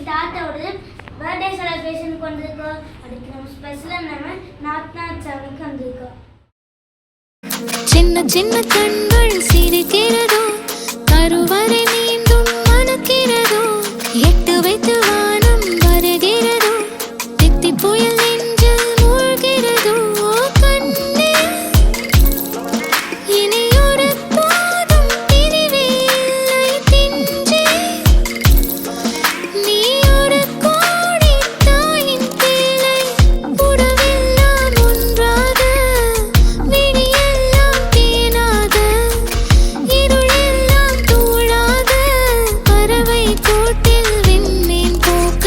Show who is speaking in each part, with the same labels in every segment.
Speaker 1: தாத்தாவோட பர்த்டே செலிப்ரேஷனுக்கு வந்திருக்கோம். அதுக்கு நம்ம ஸ்பெஷலாக நம்ம நாத்நாச்சாவுக்கு வந்திருக்கோம்.
Speaker 2: சின்ன சின்ன கண்கள் சிரிக்கிறதோ, கருவறை மீண்டும் மணக்கிறதோ, எட்டு வைத்து வானம் வருகிறதோ, தித்தி புயல் நெஞ்சில் மூழ்கிறதோ. கண்ணே இனியொரு போதும் பிரிவே இல்லை தின்றே, நீ ஒரு கோடி தாயின் பிள்ளை, உறவெல்லாம் ஒன்றாக, விடியெல்லாம் தேனாக, இருளெல்லாம் தூளாக, பறவை கூட்டில் விண்மீன் போக்க,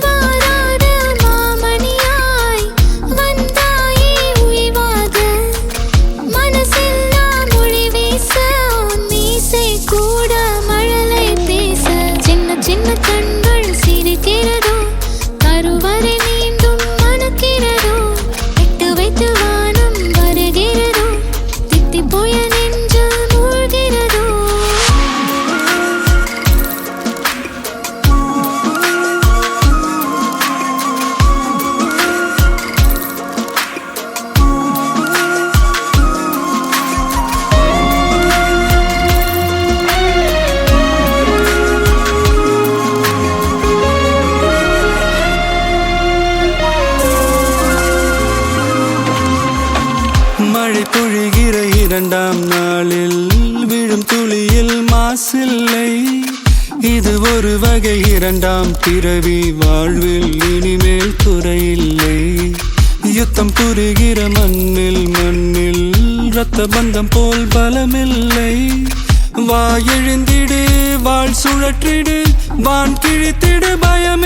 Speaker 2: வாராத மாமணியாய் வந்தாயே உய்வாக, மனசெல்லாம் மொழி வீச, மீசை கூட மழலை பேச. சின்ன சின்ன கண்கள் சிரிக்கிறதோ, கருவறை மீண்டும் மணக்கிறதோ, எட்டு வைத்து வானம் வருகிறதோ, தித்தி புயல் நெஞ்சில் மூழ்கிறதோ.
Speaker 3: மழை பொழிகிற இரண்டாம் நாளில் விழும் துளியில் மாசில்லை. இது ஒரு வகை இரண்டாம் பிறவி, வாழ்வில் இனிமேல் குறையில்லை. யுத்தம் புரிகிற மண்ணில் இரத்த பந்தம் போல் பலமில்லை. வா எழுந்திடு, வாழ் சுழற்றிடு, வான் கிழித்திடு, பயம்